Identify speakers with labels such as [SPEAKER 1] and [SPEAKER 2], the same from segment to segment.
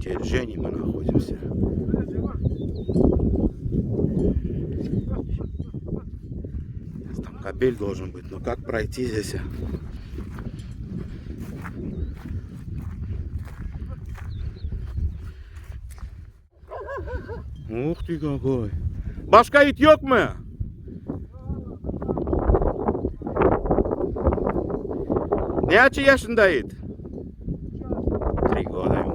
[SPEAKER 1] Тельжени мы находимся. Там кабель должен быть, но как пройти здесь? Ух ты какой! Башка ит yok mu? Kaç yaşındaydı? 3 года ему.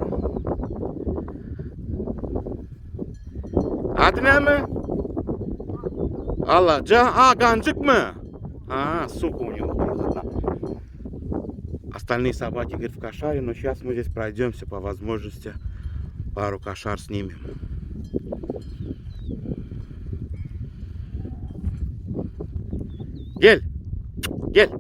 [SPEAKER 1] Adı ne mi? Allah, Ганчик mı? Сука у него. Остальные собаки, говорит, в кошаре, но сейчас мы здесь пройдемся по возможности, пару кошар снимем. Гель! Гель!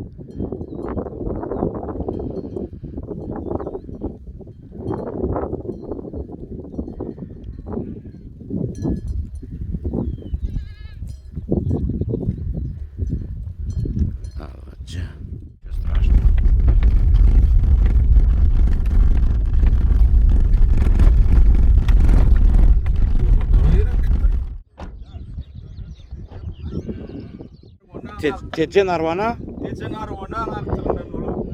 [SPEAKER 1] Cece narwana?
[SPEAKER 2] Cece narwana arttırın dulu.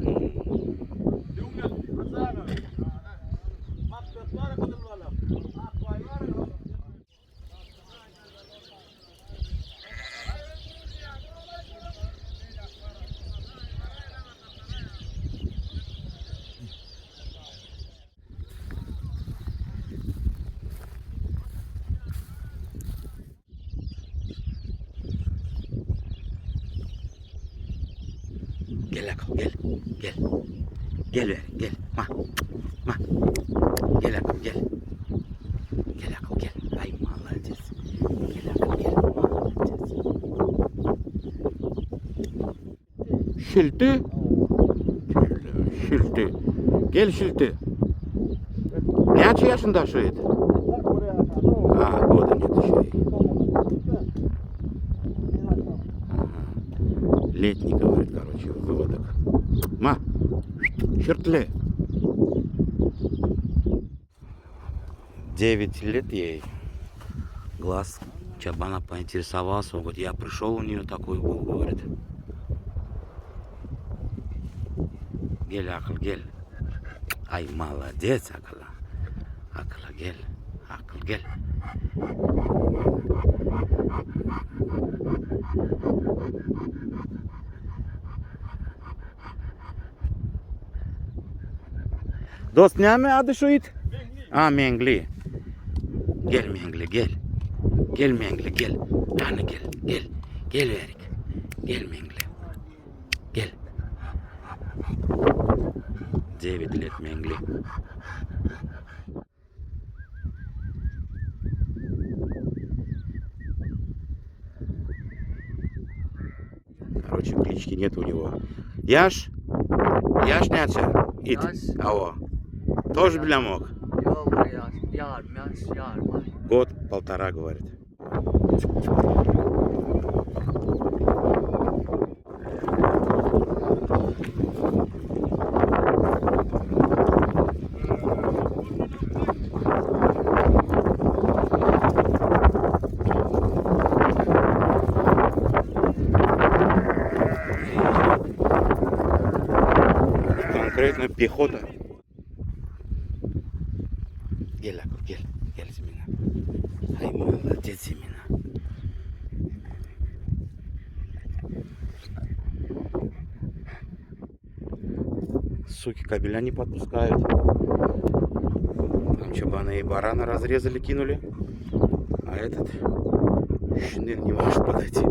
[SPEAKER 1] Gel Akıl, gel. Gel. Gel ver, gel. Ma. Gel Akıl, gel. Gel Akıl, gel. Ay молодец. Gel Akıl, gel. Молодец. Şilti. Şilti. Gel Şilti. Kaç yaşında şu eti? Года нет еще. Летний, говорит, короче, выводок. Чертле. 9 лет ей. Глаз чабана поинтересовался. Он говорит, я пришел, у нее такой был, говорит. Гель, Акыл, гель. Ай, молодец, Акыл. Акыл, гель. Акыл, гель. Dost ne mi adı şu it? Mengli. Gel Mengli gel. Gel Mengli gel. Yani gel. Gel. Gel Erik. Gel Mengli. Gel. 9 лет Mengli. Короче, клички нет у него. Яш? Яш не отца? Ит. Ао. Тоже блямок?
[SPEAKER 2] Yar.
[SPEAKER 1] Год, полтора, говорит. Конкретно пехота. Gel Akıl gel. Gel Zemina. Ay молодец Zemina. Суки кабеля не подпускают. Там чабана и барана разрезали, кинули. А этот шныр не может подойти.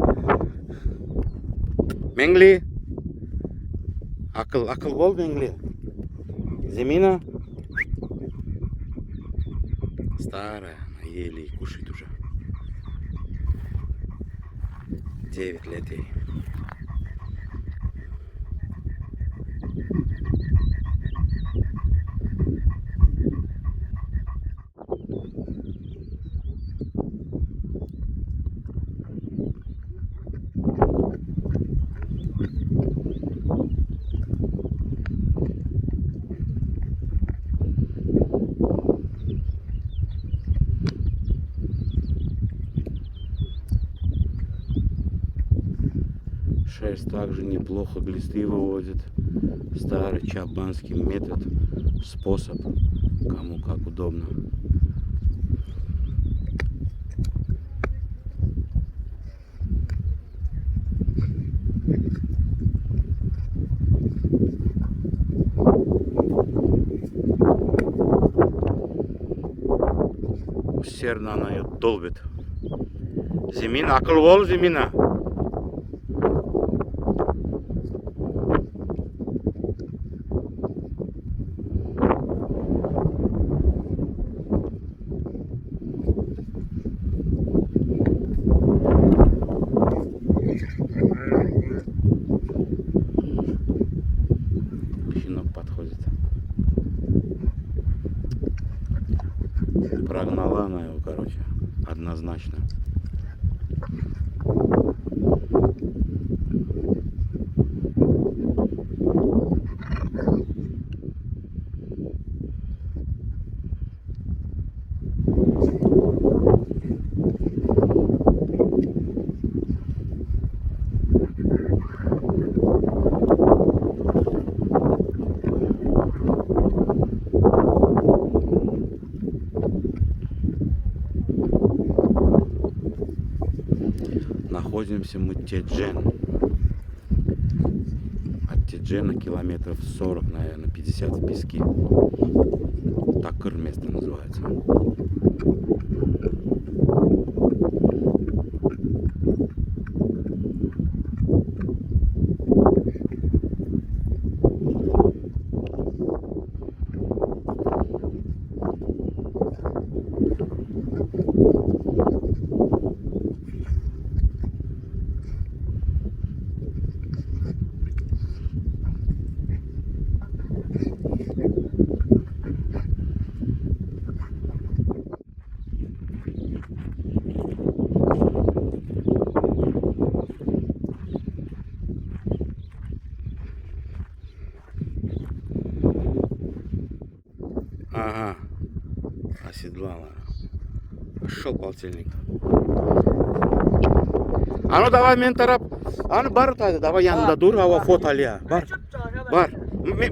[SPEAKER 1] Мengli. Акыл бол Мengли. Земина. Старая, она еле кушает уже. 9 лет ей. 6 также неплохо глисты выводит. Старый чабанский метод, способ, кому как удобно. Усердно она ее долбит. Зимина, акыл бол, Зимина. Щенок подходит. Прогнала она его, короче, однозначно. Находимся мы в Теджен. От Теджена километров 40, наверное, 50 в пески. Такыр место называется. Ага, оседлала. Пошел полтельник. А ну давай мен тарап. А ну бар тады, давай yanında dur, hava foto al ya. Бар. Бар.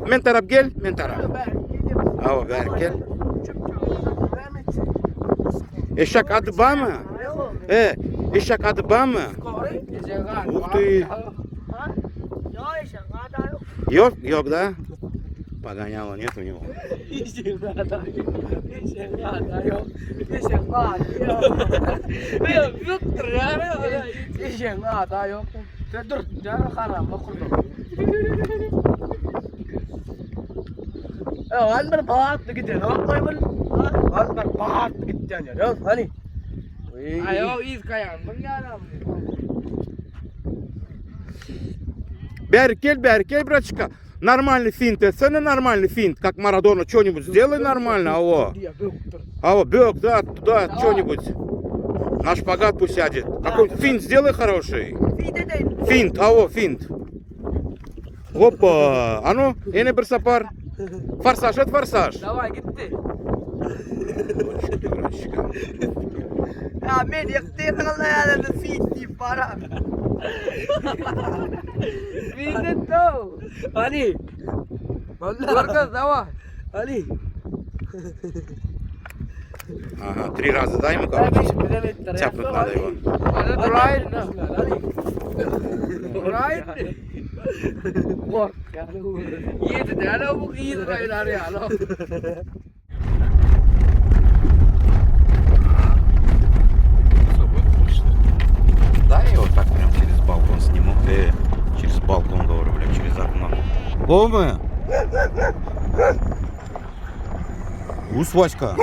[SPEAKER 1] Men taraf gel, men taraf. Hava ver gel. Eşek adı var mı? Eşek adı var mı? Ух ты. Yok, yok da. Погоняло нет у него. Беркель, братчика. Нормальный финт, это нормальный финт, как Марадона, что-нибудь сделай нормально, Аво, бег, да, туда, что-нибудь. На шпагат пусть сядет. Какой финт сделай хороший. Финт, финт. Опа, а ну, и не бросапар. Форсаж, это форсаж.
[SPEAKER 2] Давай, гитти.
[SPEAKER 1] Братчика.
[SPEAKER 2] Men yaktıklarla yani fitni para. Fitni to. Ali. Vallahi. Давай. Ali.
[SPEAKER 1] Ага, 3 раза дай ему, короче. Тяпнуть надо его. Да, я вот так прям через балкон сниму. Через балкон, говорю, блядь, через окно. Ома! Ус, Васька!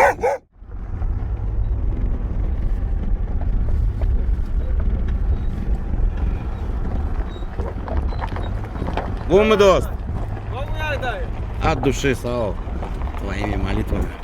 [SPEAKER 1] Ома, дост! От души, Сао, твоими молитвами.